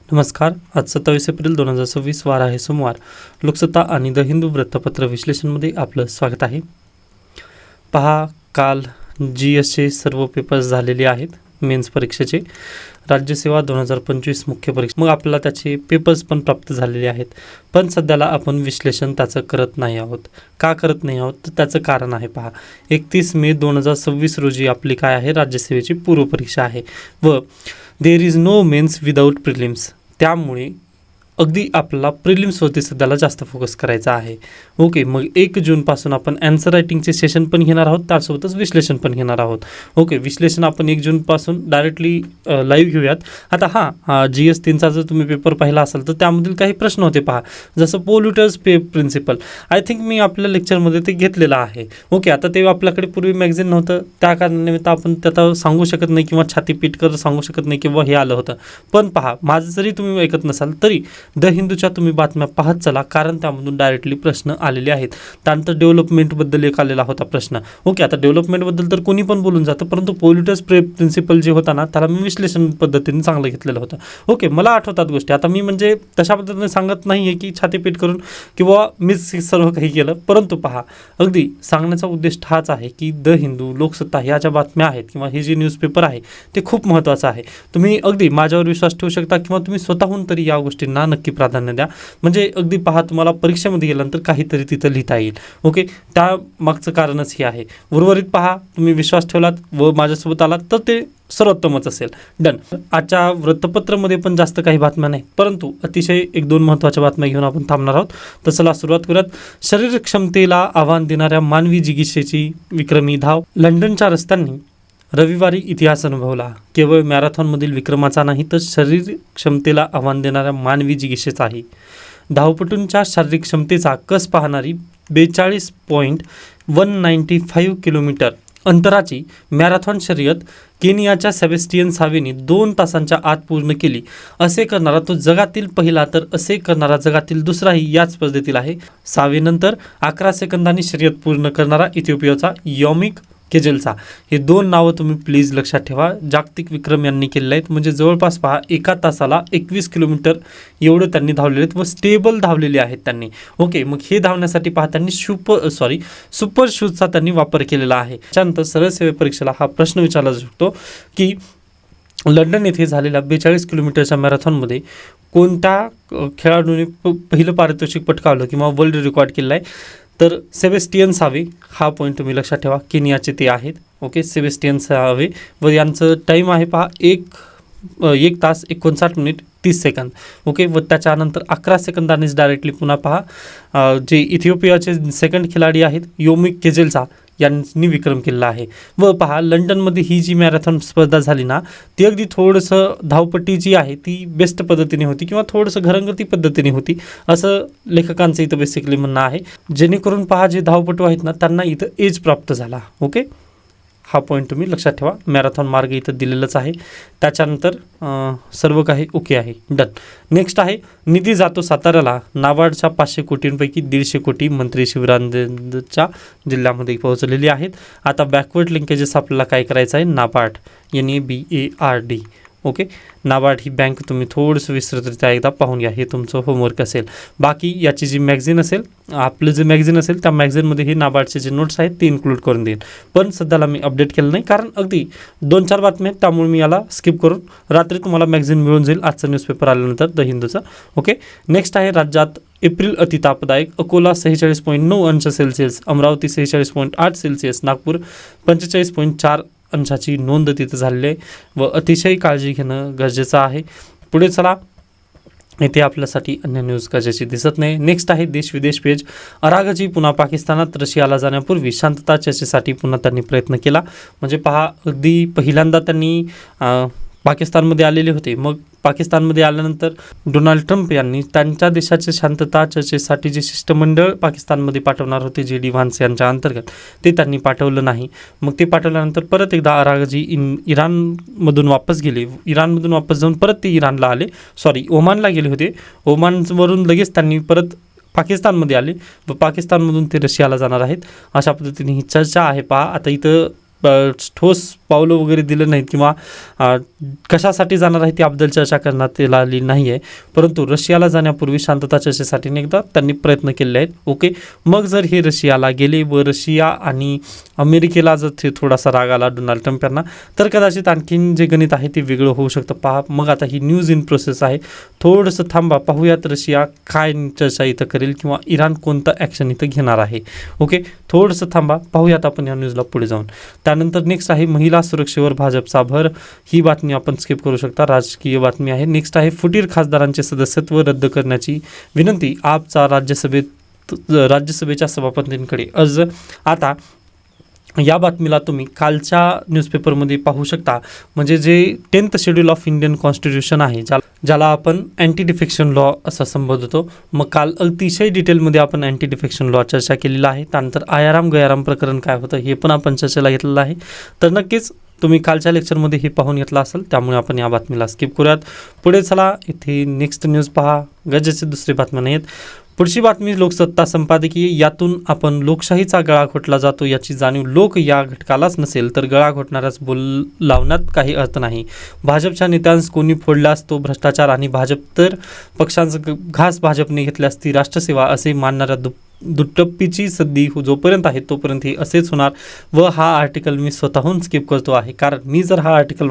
नमस्कार. आज 27 एप्रिल 2026 वार आहे सोमवार. लोकसत्ता आणि द हिंदू वृत्तपत्र विश्लेषणमध्ये आपलं स्वागत आहे. पहा, काल GSचे सर्व पेपर्स झालेले आहेत. मेन्स परीक्षेचे राज्यसेवा 2025 मुख्य परीक्षा, मग आपल्याला त्याचे पेपर्स पण प्राप्त झालेले आहेत. पण सध्याला आपण विश्लेषण त्याचं करत नाही आहोत. का करत नाही आहोत तर त्याचं कारण आहे. पहा, 31 मे 2026 रोजी आपली काय आहे, राज्यसेवेची पूर्वपरीक्षा आहे व there is no mains without prelims. त्यामुळे अगदी आपल्याला प्रिलिम्सवरती सध्याला जास्त फोकस करायचा आहे. ओके, मग 1 जूनपासून आपण ॲन्सर रायटिंगचे सेशन पण घेणार आहोत, त्यासोबतच विश्लेषण पण घेणार आहोत. ओके, विश्लेषण आपण 1 जूनपासून डायरेक्टली लाईव्ह घेऊयात. आता GS 3चा जर तुम्ही पेपर पाहिला असाल तर त्यामधील काही प्रश्न होते. पहा, जसं पोल्युटर्स प्रिन्सिपल, आय थिंक मी आपल्या लेक्चरमध्ये ते घेतलेलं आहे. ओके, आता ते आपल्याकडे पूर्वी मॅगझिन नव्हतं, त्या कारणानिमित्त आपण त्याचा सांगू शकत नाही किंवा छातीपीट कर सांगू शकत नाही किंवा हे आलं होतं. पण पहा, माझं जरी तुम्ही ऐकत नसाल तरी द हिंदूच्या तुम्ही बातम्या पाहत चला, कारण त्यामधून डायरेक्टली प्रश्न आलेले आहेत. त्यानंतर डेव्हलपमेंटबद्दल एक आलेला होता प्रश्न. ओके, आता डेव्हलपमेंटबद्दल तर कोणी पण बोलून जातं, परंतु पोल्युटर्स प्रिन्सिपल जे होता ना, त्याला मी विश्लेषण पद्धतीने चांगलं घेतलेलं होतं. ओके, मला आठवतात गोष्टी. आता मी म्हणजे तशा पद्धतीने सांगत नाही आहे की छातीपीट करून किंवा मीच सर्व काही केलं, परंतु पहा, अगदी सांगण्याचा उद्देश हाच आहे की द हिंदू, लोकसत्ता ह्या ज्या बातम्या आहेत किंवा हे जे न्यूजपेपर आहे ते खूप महत्त्वाचं आहे. तुम्ही अगदी माझ्यावर विश्वास ठेवू शकता किंवा तुम्ही स्वतःहून तरी या गोष्टींना नक्की प्राधान्य द्या. म्हणजे अगदी पहा, तुम्हाला परीक्षेमध्ये गेल्यानंतर काहीतरी तिथं लिहिता येईल. ओके, त्या मागचं कारणच हे आहे. उर्वरित पहा, तुम्ही विश्वास ठेवलात व माझ्यासोबत आलात तर ते सर्वोत्तमच असेल. डन. आजच्या वृत्तपत्रामध्ये पण जास्त काही बातम्या नाही, परंतु अतिशय 1-2 महत्त्वाच्या बातम्या घेऊन आपण थांबणार आहोत. तर चला सुरुवात करूयात. शरीर क्षमतेला आव्हान देणाऱ्या मानवी जिगीषेची विक्रमी धाव. लंडनच्या रस्त्यांनी रविवारी इतिहास अनुभवला. केवळ मॅरेथॉनमधील विक्रमाचा नाही तर शरीर क्षमतेला आव्हान देणाऱ्या मानवी जिगीषेचाही. धावपटूंच्या शारीरिक क्षमतेचा कस पाहणारी 42.195 किलोमीटर अंतराची मॅरेथॉन शर्यत केनियाच्या सेबॅस्टियन सावेने 2 तासांच्या आत पूर्ण केली. असे करणारा तो जगातील पहिला तर असे करणारा जगातील दुसराही याच पद्धतीला आहे. सावेनंतर 11 सेकंदांनी शर्यत पूर्ण करणारा इथिओपियाचा योमिक केजलचा. हे 2 नावं तुम्ही प्लीज लक्षात ठेवा. जागतिक विक्रम यांनी केलेले आहेत. म्हणजे जवळपास पहा, 1 तासाला 21 किलोमीटर एवढं त्यांनी धावलेले आहेत व स्टेबल धावलेले आहेत त्यांनी. ओके, मग हे धावण्यासाठी पहा त्यांनी सुपर शूजचा त्यांनी वापर केलेला आहे. त्यानंतर सरळ सेवे परीक्षेला हा प्रश्न विचारला जाऊ शकतो की लंडन येथे झालेल्या 42 किलोमीटरच्या मॅरेथॉनमध्ये कोणत्या खेळाडूने पहिलं पारितोषिक पटकावलं किंवा वर्ल्ड रेकॉर्ड केलेला आहे. तर सेबॅस्टियन सावे, हा पॉईंट तुम्ही लक्षात ठेवा. केनियाचे ते आहेत. ओके, सेबॅस्टियन सावे व यांचं टाईम आहे पहा 1 तास 59 मिनिट 30 सेकंद. ओके, व त्याच्यानंतर 11 सेकंदांनीच डायरेक्टली पुन्हा पहा जे इथिओपियाचे सेकंड खिलाडी आहेत योमिक केजलचा यांनी विक्रम केलेला आहे. व पहा, लंडनमध्ये ही जी मॅरेथॉन स्पर्धा झाली ना, ती अगदी थोडंसं धावपट्टी जी आहे ती बेस्ट पद्धतीने होती किंवा थोडंसं घरंगती पद्धतीने होती, असं लेखकांचं इथं बेसिकली म्हणणं आहे. जेणेकरून पहा, जे धावपटू आहेत ना त्यांना इथं एज प्राप्त झाला. ओके, हा पॉईंट तुम्ही लक्षात ठेवा. मॅरेथॉन मार्ग इथं दिलेलंच आहे. त्याच्यानंतर सर्व काही ओके आहे. डन. नेक्स्ट आहे, निधी जातो साताऱ्याला. नाबार्डच्या 500 कोटींपैकी 150 कोटी मंत्री शिवरायांच्या जिल्ह्यामध्ये पोहोचलेली आहेत. आता बॅकवर्ड लिंकेजेस आपल्याला काय करायचं आहे, नाबार्ड NABARD. ओके, नाबार्ड ही बँक तुम्ही थोडंसं विस्तृतरित्या एकदा पाहून घ्या. हे तुमचं होमवर्क असेल. बाकी याची जी मॅगझिन असेल, आपलं जे मॅगझिन असेल त्या मॅगझिनमध्ये हे नाबार्डचे जे नोट्स आहेत ते इन्क्लूड करून देईन. पण सध्याला मी अपडेट केलं नाही, कारण अगदी 2-4 बातम्या आहेत, त्यामुळे मी याला स्किप करून रात्री तुम्हाला मॅगझिन मिळून जाईल आजचं न्यूजपेपर आल्यानंतर द हिंदूचं. ओके, नेक्स्ट आहे, राज्यात एप्रिल अतितापदायक. अकोला 46.9 अंश सेल्सिअस, अमरावती 46.8 सेल्सिअस, नागपूर 45.4 अंशाची नोंद तिथं झालेली आहे व अतिशय काळजी घेणं गरजेचं आहे. पुढे चला, इथे आपल्यासाठी अन्य न्यूज गरजेची दिसत नाही. नेक्स्ट आहे देश विदेश पेज. अराघची पुन्हा पाकिस्तानात. रशियाला जाण्यापूर्वी शांतता चर्चेसाठी पुन्हा त्यांनी प्रयत्न केला. म्हणजे पहा, अगदी पहिल्यांदा त्यांनी पाकिस्तानमध्ये आलेले होते. मग पाकिस्तानमध्ये आल्यानंतर डोनाल्ड ट्रम्प यांनी त्यांच्या देशाचे शांतता चर्चेसाठी जे शिष्टमंडळ पाकिस्तानमध्ये पाठवणार होते JD व्हान्स यांच्या अंतर्गत, ते त्यांनी पाठवलं नाही. मग ते पाठवल्यानंतर परत एकदा अराघची इराणमधून वापस गेले. इराणमधून वापस जाऊन परत ते इराणला आले, ओमानला गेले होते. ओमानवरून लगेच त्यांनी परत पाकिस्तानमध्ये आले व पाकिस्तानमधून ते रशियाला जाणार आहेत. अशा पद्धतीने ही चर्चा आहे. पहा, आता इथं ठोस पावलं वगैरे दिलं नाहीत किंवा कशासाठी जाणार आहे त्याबद्दल चर्चा करण्यात आली नाही आहे, परंतु रशियाला जाण्यापूर्वी शांतता चर्चेसाठी एकदा त्यांनी प्रयत्न केले आहेत. ओके, मग जर हे रशियाला गेले व रशिया आणि अमेरिकेला जर ते थोडासा राग आला डोनाल्ड ट्रम्प यांना, तर कदाचित आणखीन जे गणित आहे ते वेगळं होऊ शकतं. पहा, मग आता ही न्यूज इन प्रोसेस आहे, थोडंसं थांबा, पाहूयात रशिया काय चर्चा इथं करेल किंवा इराण कोणतं ॲक्शन इथं घेणार आहे. ओके, थोडंसं थांबा, पाहूयात आपण या न्यूजला पुढे जाऊन. त्यानंतर नेक्स्ट आहे महिला सुरक्षेवर भाजपचा भर. ही बातमी आपण स्किप करू शकता, राजकीय बातमी आहे. नेक्स्ट आहे फुटीर खासदारांचे सदस्यत्व रद्द करण्याची विनंती आपचा राज्यसभेच्या सभापतींकडे अर्ज. आता या बातमीला तुम्ही कालच्या न्यूजपेपरमध्ये पाहू शकता. म्हणजे जे 10th schedule of Indian constitution आहे, ज्याला आपण अँटी डिफेक्शन लॉ असं संबोधतो. मग काल अतिशय डिटेलमध्ये आपण अँटी डिफेक्शन लॉ चर्चा केलेला आहे. त्यानंतर आयाराम गयाराम प्रकरण काय होतं हे पण आपण चर्चेला घेतलेलं आहे. तर नक्कीच तुम्ही कालच्या लेक्चरमध्ये हे पाहून घेतलं असेल, त्यामुळे आपण या बातमीला स्किप करूयात. पुढे चला, इथे नेक्स्ट न्यूज पहा. गरजेचे दुसरी बातमी नाहीत. पुढची बातमी लोकसत्ता संपादकीय. यातून आपण लोकशाहीचा गळा घोटला जातो याची जाणीव लोक या घटकालाच नसेल तर गळा घोटणाऱ्याच बोल लावण्यात काही अर्थ नाही. भाजपच्या नेत्यांस कोणी फोडल्यास तो भ्रष्टाचार आणि भाजप तर पक्षांचा घास भाजपने घेतल्यास ती राष्ट्रसेवा असे मानणाऱ्या दुटप्पीची सद्दी जोपर्यंत आहे तोपर्यंत हे असेच होणार. व हा आर्टिकल मी स्वतःहून स्किप करतो आहे, कारण मी जर हा आर्टिकल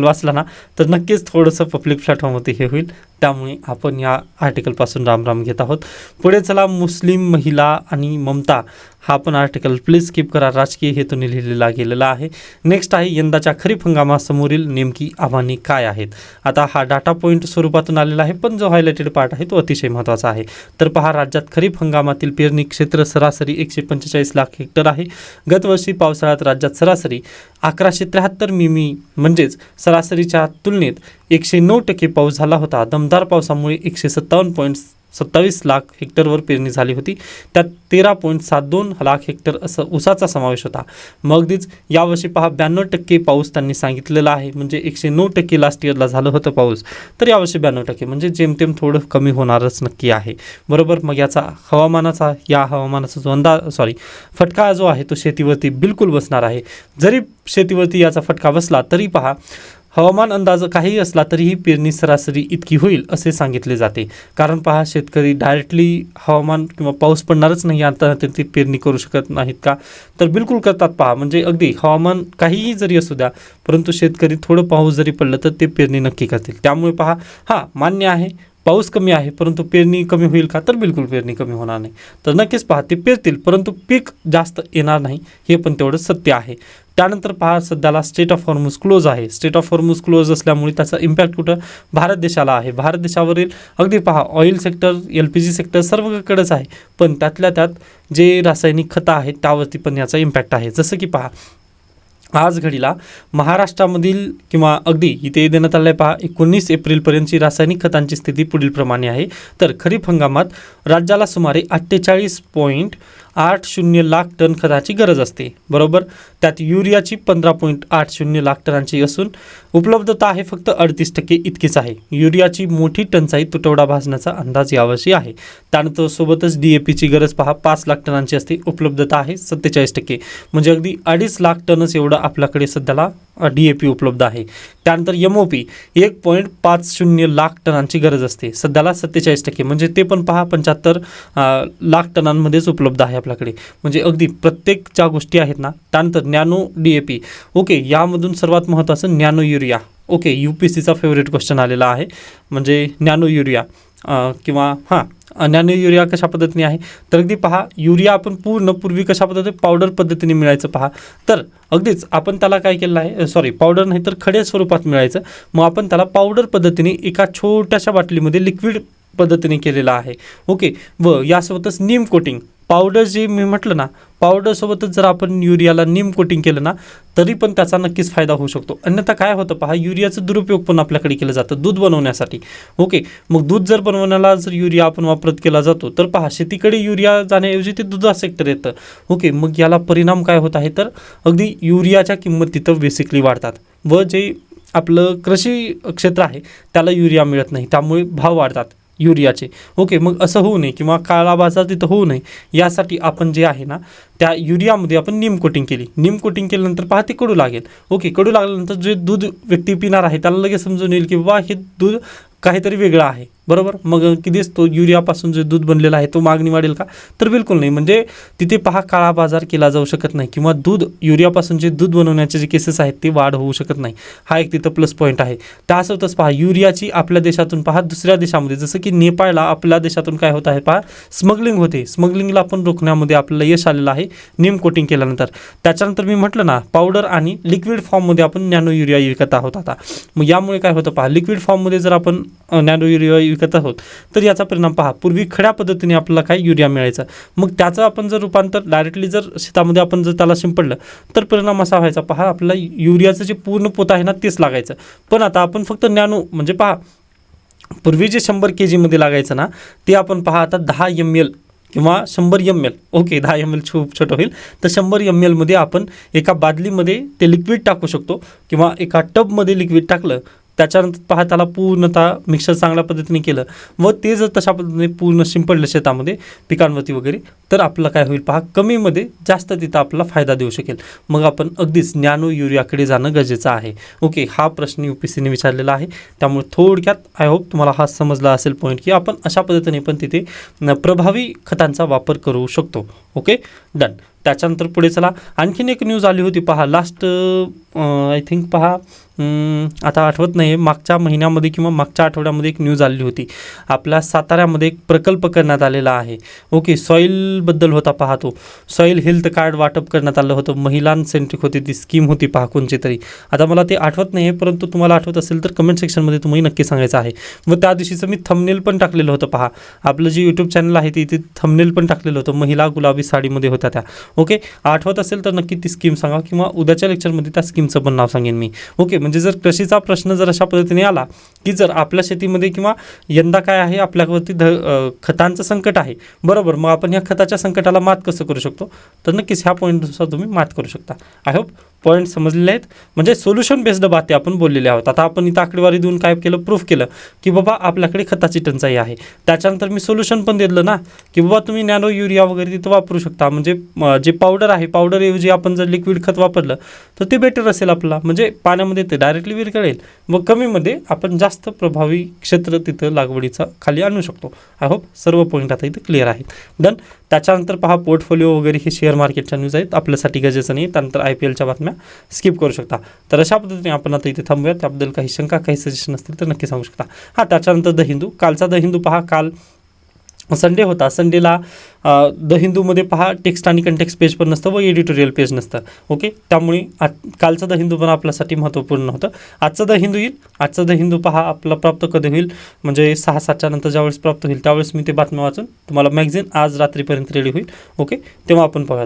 वाचला ना तर नक्कीच थोडंसं पब्लिक प्लॅटफॉर्मवरती हे होईल, त्यामुळे आपण या आर्टिकलपासून राम गेत आहोत. पुढे चला, मुस्लिम महिला आणि ममता. हा पण आर्टिकल प्लीज स्किप करा, राजकीय हेतूने लिहिलेला गेलेला आहे. नेक्स्ट आहे यंदाच्या खरीप हंगामासमोरील नेमकी आव्हाने काय आहेत. आता हा डाटा पॉईंट स्वरूपातून आलेला आहे, पण जो हायलाइटेड पार्ट आहे तो अतिशय महत्त्वाचा आहे. तर पहा, राज्यात खरीप हंगामातील पेरणी क्षेत्र सरासरी 145 लाख हेक्टर आहे. गतवर्षी पावसाळ्यात राज्यात सरासरी 1173 मिमी म्हणजेच सरासरीच्या तुलनेत 109% पाऊस झाला होता. दमदार पावसामुळे 157.27 लाख हेक्टरवर पेरणी झाली होती. त्यात 13.72 लाख हेक्टर असं ऊसाचा समावेश होता. मग अगदीच यावर्षी पहा 92% पाऊस त्यांनी सांगितलेला आहे. म्हणजे 109% लास्ट इयरला झालं होतं पाऊस, तर यावर्षी 92%, म्हणजे जेमतेम थोडं कमी होणारच नक्की आहे. बरोबर. मग याचा हवामानाचा जो फटका जो आहे तो शेतीवरती बिलकुल बसणार आहे. जरी शेतीवरती याचा फटका बसला तरी पहा, हवामान अंदाज काही असला तरीही पेरणी सरासरी इतकी होईल असे सांगितले जाते. कारण पहा, शेतकरी डायरेक्टली हवामान किंवा पाऊस पडणारच नाही आता ती पेरणी करू शकत नाहीत का, तर बिलकुल करतात. पहा, म्हणजे अगदी हवामान काहीही जरी असू द्या, परंतु शेतकरी थोडं पाऊस जरी पडलं तर ते पेरणी नक्की करतील. त्यामुळे पहा, हां मान्य आहे पाऊस कमी आहे, परंतु पेरणी कमी होईल का, तर बिलकुल पेरणी कमी होणार नाही. तर नक्कीच पहा, ते पेरतील परंतु पीक जास्त येणार नाही, हे पण तेवढं सत्य आहे. त्यानंतर पहा, सध्याला स्टेट ऑफ हॉर्मुझ क्लोज आहे. स्टेट ऑफ हॉर्मुझ क्लोज असल्यामुळे त्याचा इम्पॅक्ट कुठं, भारत देशाला आहे. भारत देशावरील अगदी पहा, ऑइल सेक्टर, LPG सेक्टर सर्वकडेच आहे, पण त्यातल्या त्यात जे रासायनिक खतं आहेत त्यावरती पण याचा इम्पॅक्ट आहे. जसं की पहा, आज घडीला महाराष्ट्रामधील किंवा अगदी इथे देण्यात आलं आहे पहा, 19 एप्रिलपर्यंतची रासायनिक खतांची स्थिती पुढील प्रमाणे आहे. तर खरीप हंगामात राज्याला सुमारे 48.80 लाख टन खताची गरज असते. बरोबर. त्यात युरियाची 15.80 लाख टनांची असून उपलब्धता आहे फक्त 38% इतकीच आहे. युरियाची मोठी टंचाई तुटवडा भासण्याचा अंदाज यावर्षी आहे. त्यानंतर सोबतच DAPची गरज पहा 5 लाख टनांची असते. उपलब्धता आहे 47%, म्हणजे अगदी 2.5 लाख टनच एवढं आपल्याकडे सध्याला DAP उपलब्ध आहे. त्यानंतर MOP 1.50 लाख टनांची गरज असते. सध्याला 47%, म्हणजे ते पण पहा 75 लाख टनांमध्येच उपलब्ध आहे आपल्याकडे. म्हणजे अगदी प्रत्येक ज्या गोष्टी आहेत ना. त्यानंतर नॅनो DAP. ओके, यामधून सर्वात महत्त्वाचं नॅनो युरिया. ओके, UPSCचा फेवरेट क्वेश्चन आलेला आहे, म्हणजे नॅनो युरिया किंवा नॅनो युरिया कशा पद्धतीने आहे, तर अगदी पहा, युरिया आपण पूर्वी कशा पद्धतीने पावडर पद्धतीने मिळायचं पहा, तर अगदीच आपण त्याला काय केलं आहे, पावडर नाही तर खड्या स्वरूपात मिळायचं. मग आपण त्याला पावडर पद्धतीने एका छोट्याशा बाटलीमध्ये लिक्विड पद्धतीने केलेला आहे. ओके, व यासोबतच नीम कोटिंग पावडर, जे मी म्हटलं ना, पावडरसोबतच जर आपण युरियाला नीम कोटिंग केलं ना तरी पण त्याचा नक्कीच फायदा होऊ शकतो. अन्यथा काय होतं पहा, युरियाचं दुरुपयोग पण आपल्याकडे केलं जातं दूध बनवण्यासाठी. ओके, मग दूध जर बनवण्याला जर युरिया आपण वापरत केला जातो तर पहा, शेतीकडे युरिया जाण्याऐवजी ते दुधा सेक्टर येतं. ओके, मग याला परिणाम काय होत आहे, तर अगदी युरियाच्या किंमत तिथं बेसिकली वाढतात व जे आपलं कृषी क्षेत्र आहे त्याला युरिया मिळत नाही, त्यामुळे भाव वाढतात. युरियाचे. ओके, मग असं होऊ नये किंवा काळा बाजार तिथं होऊ नये यासाठी आपण जे आहे ना त्या युरियामध्ये आपण नीम कोटिंग केली. नीम कोटिंग केल्यानंतर पहा ते कडू लागेल. ओके, कडू लागल्यानंतर जे दूध व्यक्ती पिणार आहे त्याला लगेच समजून येईल की बाबा हे दूध काहीतरी वेगळं आहे, बरोबर. मग कितीच तो युरियापासून जे दूध बनलेला आहे तो मागणी वाढेल का? तर बिलकुल नाही. म्हणजे तिथे पहा काळा बाजार केला जाऊ शकत नाही किंवा दूध युरियापासून जे दूध बनवण्याचे जे केसेस आहेत ते वाढ होऊ शकत नाही. हा एक तिथं प्लस पॉईंट आहे. त्यासोबतच पहा युरियाची आपल्या देशातून पहा दुसऱ्या देशामध्ये जसं की नेपाळला आपल्या देशातून काय होत आहे पहा स्मगलिंग होते. स्मगलिंगला आपण रोखण्यामध्ये आपल्याला यश आलेलं आहे नीम कोटिंग केल्यानंतर. त्याच्यानंतर मी म्हटलं ना पावडर आणि लिक्विड फॉर्ममध्ये आपण नॅनो युरिया विकत आहोत आता. मग यामुळे काय होतं पहा लिक्विड फॉर्ममध्ये जर आपण नॅनो युरिया विकत आहोत तर याचा परिणाम पहा पूर्वी खड्या पद्धतीने आपल्याला काय युरिया मिळायचा, मग त्याचं आपण जर रूपांतर डायरेक्टली जर शेतामध्ये आपण जर त्याला शिंपडलं तर परिणाम असा व्हायचा पहा आपल्याला युरियाचं जे पूर्ण पोत आहे ना तेच लागायचं. पण आता आपण फक्त नॅनो म्हणजे पहा पूर्वी जे 100 kg लागायचं ना ते आपण पहा आता 10 ml किंवा 100 ml. ओके, 10 ml खूप छोटं होईल तर 100 ml मध्ये आपण एका बादलीमध्ये ते लिक्विड टाकू शकतो किंवा एका टबमध्ये लिक्विड टाकलं त्याच्यानंतर पहा त्याला पूर्णतः मिक्सर चांगल्या पद्धतीने केलं व ते जर तशा पद्धतीने पूर्ण शिंपडलं शेतामध्ये पिकांवरती वगैरे तर आपलं काय होईल पहा कमीमध्ये जास्त तिथं आपल्याला फायदा देऊ शकेल. मग आपण अगदीच नॅनो युरियाकडे जाणं गरजेचं आहे. ओके, हा प्रश्न UPSCने विचारलेला आहे त्यामुळे थोडक्यात आय होप तुम्हाला हा समजला असेल पॉईंट की आपण अशा पद्धतीने पण तिथे प्रभावी खतांचा वापर करू शकतो. Okay, done. त्याच्यानंतर पुढे चला आणखीन एक न्यूज आली होती पहा लास्ट आय थिंक पहा आता आठवत नाही मागच्या महिन्यामध्ये किंवा मागच्या आठवड्यामध्ये एक न्यूज आलेली होती. आपल्या साताऱ्यामध्ये एक प्रकल्प करण्यात आलेला आहे. ओके, सॉईलबद्दल होता पहा तो सॉईल हेल्थ कार्ड वाटप करण्यात आलं होतं. महिलांसेंट्रिक होती ती स्कीम होती पहा कोणची तरी. आता मला ते आठवत नाही आहे परंतु तुम्हाला आठवत असेल तर कमेंट सेक्शनमध्ये तुम्ही नक्की सांगायचं आहे. व त्या दिवशीचं मी थंबनेल पण टाकलेलं होतं पहा आपलं जे यूट्यूब चॅनल आहे ते थंबनेल पण टाकलेलं होतं. महिला गुलाबी साडीमध्ये होत्या त्या. ओके, आठवत असेल तर नक्की ती स्कीम सांगा किंवा उद्याच्या लेक्चरमध्ये त्या स्कीमचं पण नाव सांगेन मी. ओके, म्हणजे जर कृषीचा प्रश्न जर अशा पद्धतीने आला की जर आपल्या शेतीमध्ये किंवा यंदा काय आहे आपल्यावरती खतांचं संकट आहे, बरोबर, मग आपण ह्या खताच्या संकटाला मात कसं करू शकतो तर नक्कीच ह्या पॉईंटनुसार तुम्ही मात करू शकता. आय होप पॉईंट समजलेले आहेत. म्हणजे सोल्युशन बेस्ड बाते आपण बोललेले आहोत. आता आपण इथं आकडेवारी देऊन काय केलं प्रूफ केलं की बाबा आपल्याकडे खताची टंचाई आहे. त्याच्यानंतर मी सोल्युशन पण दिलं ना की बाबा तुम्ही नॅनो युरिया वगैरे तिथं वापरू शकता. म्हणजे जे पावडर आहे पावडरऐवजी आपण जर लिक्विड खत वापरलं तर ते बेटर असेल आपला. म्हणजे पाण्यामध्ये ते डायरेक्टली विरघळेल मग कमीमध्ये आपण जास्त प्रभावी क्षेत्र तिथं लागवडीचा खाली आणू शकतो. आय होप सर्व पॉईंट आता इथं क्लिअर आहेत. डन. त्याच्यानंतर पहा पोर्टफोलिओ वगैरे हे शेअर मार्केटच्या न्यूज आहेत आपल्यासाठी गरजेचं नाही. त्यानंतर IPLच्या बातम्या स्किप करू शकता. तर अशा पद्धतीने आपण आता इथे थांबूया. त्याबद्दल काही शंका काही सजेशन असतील तर नक्की सांगू शकता. हां, त्याच्यानंतर द हिंदू. कालचा द हिंदू पहा काल संडे होता. संडेला द हिंदूमध्ये पहा टेक्स्ट आणि कंटेक्स्ट पेज पण नसतं व एडिटोरियल पेज नसतं. ओके, त्यामुळे कालचं द हिंदू पण आपल्यासाठी महत्त्वपूर्ण होतं. आजचं द हिंदू येईल. आजचं द हिंदू पहा आपला प्राप्त कधी होईल म्हणजे 6-7च्या नंतर ज्यावेळेस प्राप्त होईल त्यावेळेस मी ते बातम्या वाचून तुम्हाला मॅगझिन आज रात्रीपर्यंत रेडी होईल. ओके, तेव्हा आपण पाहूया.